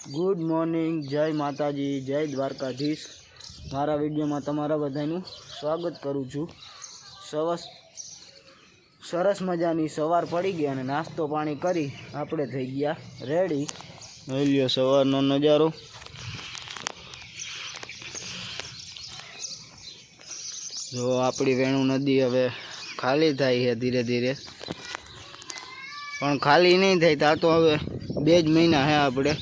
Good morning, जय माताजी, जय द्वारकाधीश। मारा वीडियो में तमारा बधाईनु स्वागत करूँ छूँ। सरस मजानी सवार पड़ी गई और नास्तो पानी करी आपणे थई गया रेडी। જોઈ લ્યો સવારનો નજારો। जो आपणी वेणु नदी हवे खाली थाय है धीरे धीरे, पण खाली नहीं थाय। ता तो हवे 2 महीना है आपणे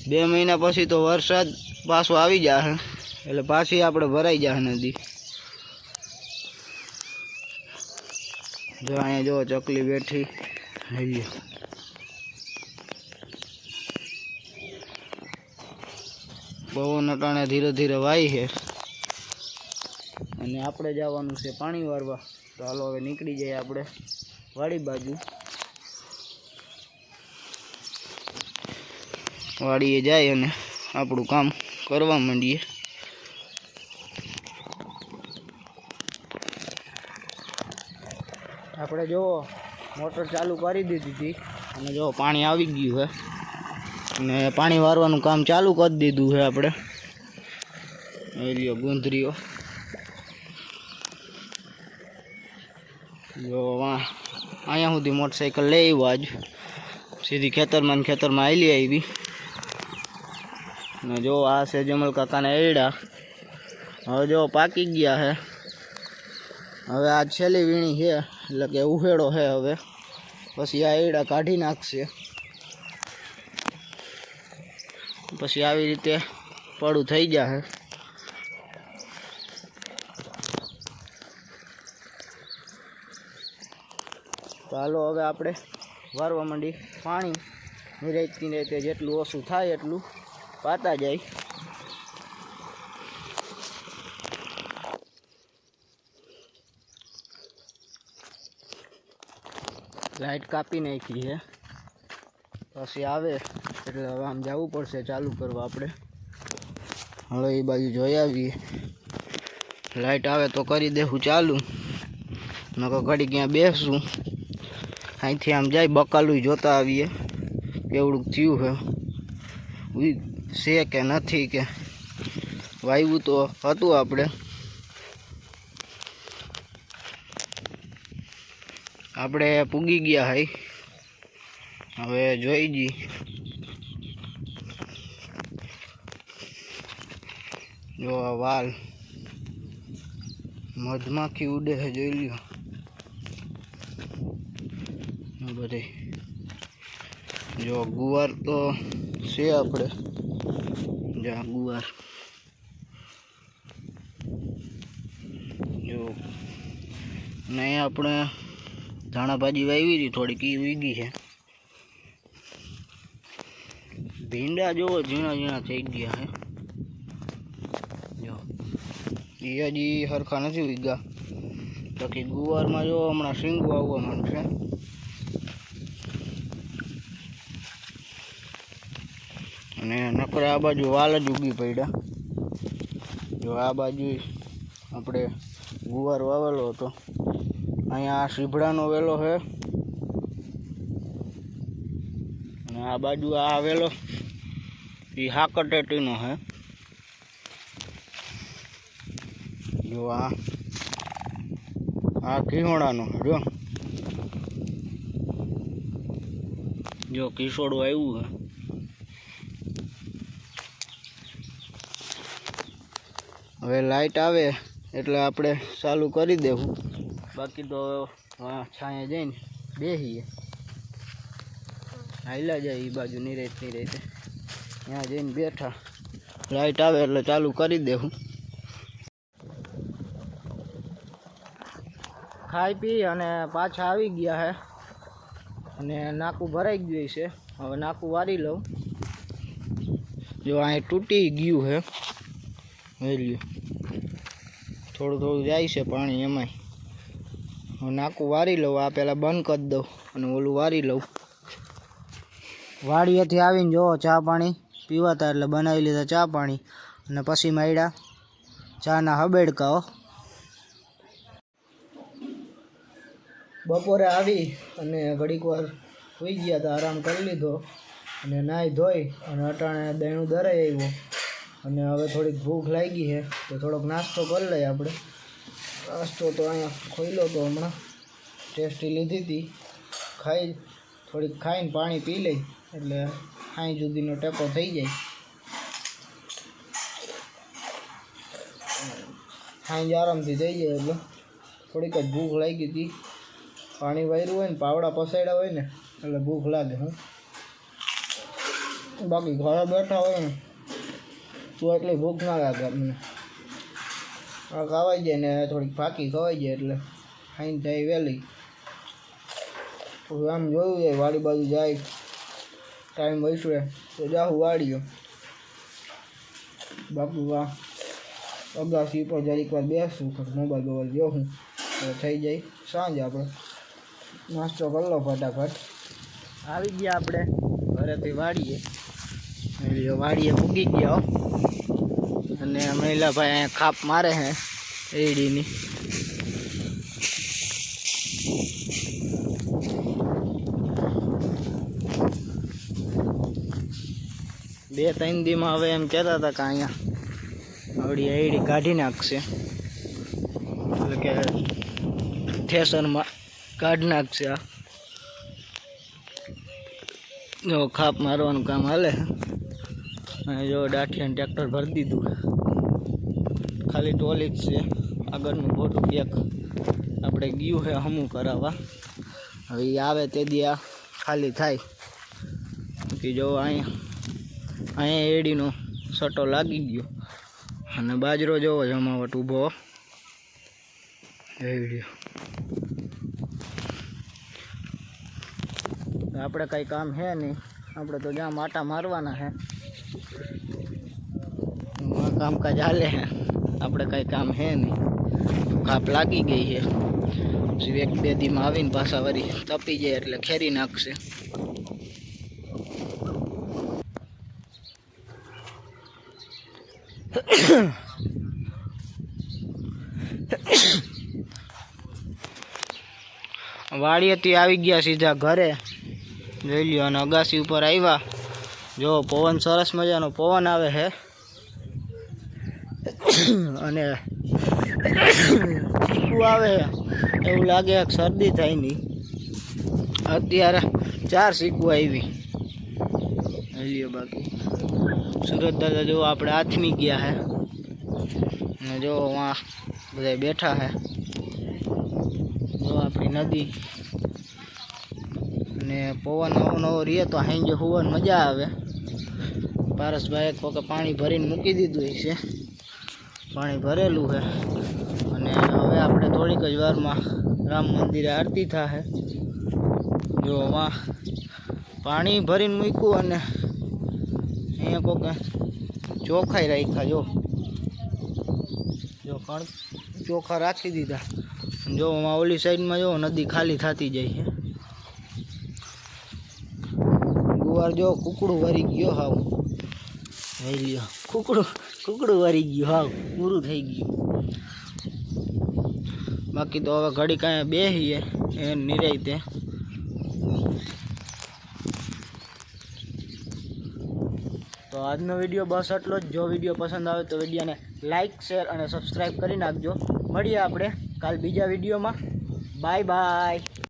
2 महीना पछी तो वरसाद पाछो आवी जाए એટલે પાછી આપણે ભરાઈ જાય નદી। જો અહીંયા જો ચકલી બેઠી લ્યો। પવન અટાણે ધીરે ધીરે વાય છે અને આપણે જવાનું છે પાણી વારવા। તો હાલો હવે નીકળી જઈએ આપણે વાડી બાજુ। વાડીએ જાય અને આપણું કામ કરવા માંડીએ। આપણે જો મોટર ચાલુ કરી દીધી હતી અને જો પાણી આવી ગયું છે અને પાણી વારવાનું કામ ચાલુ કરી દીધું છે આપણે। એ લ્યો ગુંદરીઓ જો અહીંયા સુધી મોટરસાઇકલ લઈ આવ્યો આજ સીધી ખેતરમાં આવેલી આવી। ને જો આ છે જમલ કાકાના એડા, હવે જો પાકી ગયા છે। હવે આ છેલ્લી વીણી છે એટલે કે ઉહેડો છે। હવે પછી આ એડા કાઢી નાખશે, પછી આવી રીતે પડું થઈ જશે। તો હાલો હવે આપણે વારવા માંડી પાણી। નિરાતે જેટલું ઓછું થાય એટલું પાતા જાય। लाइट कापी नाखी है पछी आवे એટલે હવે આમ જવું પડશે ચાલુ કરવા આપણે। હવે એ બાજુ જોઈ આવીએ, લાઈટ આવે તો કરી દેવું ચાલુ, નકર ઘડી ક્યાં બેસું। અહીંથી આમ જાય બકાલું જોતા આવીએ કેવડું થયું છે કે નથી, કે વાયવું તો હતું આપણે। આપણે પૂગી ગયા હઈ, હવે જોઈ જી। જો આ વાલ મધમાખી ઉડે છે, જોઈ લ્યો બધે। જો ગુવાર તો છે આપણે, જા ગુવાર જો નહીં આપણે धाणा भाजी वावी थी थोड़ी की वीगी है। भींडा जो झीणा झीणा थई गया है, जो ये हजी हरखा नहीं वीगा। बाकी गुवार में जो हमणा सींगू आववा मांडशे। अने नकरे आ बाजू वाल ज उगी पड्या। जो आ बाजू आपणे गुवार वावेलो हतो, अहींया शीभड़ानो वेलो है અને આ બાજુ આ આવેલો એ હાકટેટીનો है। જો આ ઘીહોણાનો જો કિશોડું આવ્યું है। હવે લાઈટ આવે એટલે આપણે ચાલુ કરી દેવું। बाकी तो छाया जाए बेहीए हाइला जाए बाजू नहीं रहते यहाँ जाए बैठा। लाइट आवे એટલે चालू करी देहूँ। खाई पी अने पाछा आवी गया है अने नाकू भराई गई है। हवे नाकू वारी लऊं। जो आ तूटी गयु है, थोड़ू थोड़ू जाए से पानी एमां नाकू वारी लऊं। आ पहला बंद कर दो और ओलू वारी लऊं। वाड़ीएथी आवीने जो चा पाणी पीवाता एटले बनावी लीधा चा पाणी अने पछी माड्या चाना हबेडकाओ। बपोरे आवी अने घड़ीक वार सुई गया तो आराम कर लीधो અને નાહી ધોઈ અને અટાણે દહીંનું દરાઈ આવ્યો અને હવે થોડીક ભૂખ લાગી છે તો થોડોક નાસ્તો કરી લઈએ આપણે. નાસ્તો તો અહીંયા ખોઈલો તો હમણાં ટેસ્ટી લીધી હતી, થોડીક ખાઈને પાણી પી લઈ એટલે સાંજ સુધીનો ટેકો થઈ જાય. સાંજ આરામથી થઈ જાય એટલે થોડીક જ ભૂખ લાગી હતી. પાણી વાર્યું હોય ને પાવડા પસાડ્યા હોય ને એટલે ભૂખ લાગે. બાકી ઘરે બેઠા હોય ને તો એટલી ભૂખ ના લાગે અમને. આ ખવાઈ જાય ને થોડીક ફાંકી ખવાઈ જાય એટલે ખાઈને જાય વહેલી. આમ જોયું જાય વાડી બાજુ જાય ટાઈમ વૈસવે તો જાઉં વાડીઓ. બાકી વાહ અગાસી પર જરીક વાર બેસું મોબાઈલ જોઉં તો થઈ જાય સાંજ. આપણે નાસ્તો કરી લો ફટાફટ. આવી ગયા આપણે ઘરેથી વાડીએ. વાડીએ પૂગી ગયા અને મહિલાભાઈ અહીંયા ખાપ મારે છે એડીની. બે ત્રણ દીમાં હવે એમ કહેતા હતા કે અહીંયા આવડી એડી કાઢી નાખશે, એટલે કે થેસરમાં કાઢી નાખશે. આ જો ખાપ મારવાનું કામ હાલે અને જો દાઠિયાને ટ્રેક્ટર ભરી દીધું. ખાલી ટોલી જ છે, આગળનું મોટું પેક આપણે ગયું છે હમું કરાવવા. હવે એ આવે તે દી આ ખાલી થાય કે જો અહીંયા એડીનો સટો લાગી ગયો અને બાજરો જોવો જમાવટ ઊભો એડીયો. આપણે કંઈ કામ છે નહીં, આપણે તો જ્યાં માટા મારવાના છે કામકાજ હાલે છે. આપણે કંઈ કામ છે નહીં, ખાપ લાગી ગઈ છે. પછી એક બે દીમાં આવીને પાછા વળી તપી જાય એટલે ખેરી નાખશે. વાડીએથી આવી ગયા સીધા ઘરે. જોઈ લ્યો અને અગાસી ઉપર આવ્યા. જો પવન સરસ મજાનો પવન આવે છે અને ચીકુ આવે એવું લાગે શરદી થાય નહીં. અત્યારે 4 ચીકુ આવી લ્યો. બાકી સુરત દાદા જો આપણે આથમી ગયા છે અને જો વहाँ બધા બેઠા છે. જો આપણી નદી અને પવન નવો નવો રહીએ તો હાંજે હોવાની મજા આવે. પારસભાઈ એક વખત પાણી ભરીને મૂકી દીધું છે, પાણી ભરેલું છે અને હવે આપણે થોડીક જ વારમાં રામ મંદિરે આરતી થાય. જો વાં પાણી ભરીને મૂક્યું અને અહીંયા કોઈક ચોખાઈ રાખ્યા. જો કણ ચોખા રાખી દીધા. જો આમાં ઓલી સાઈડમાં જો નદી ખાલી થતી જાય છે. ગુવાર જો કુકડું વરી ગયો હાવ. લ્યો કુકડું વરી ગયું હાવ, પૂરું થઈ ગયું. બાકી તો હવે ઘડી કાંઈ બેસીએ એ નિરાયતે. તો આજનો વિડીયો બસ એટલો જ. જો વિડીયો પસંદ આવે તો વિડીયોને લાઇક, શેર અને સબસ્ક્રાઈબ કરી નાખજો. મળીએ આપણે કાલ બીજા વિડીયોમાં. Bye bye.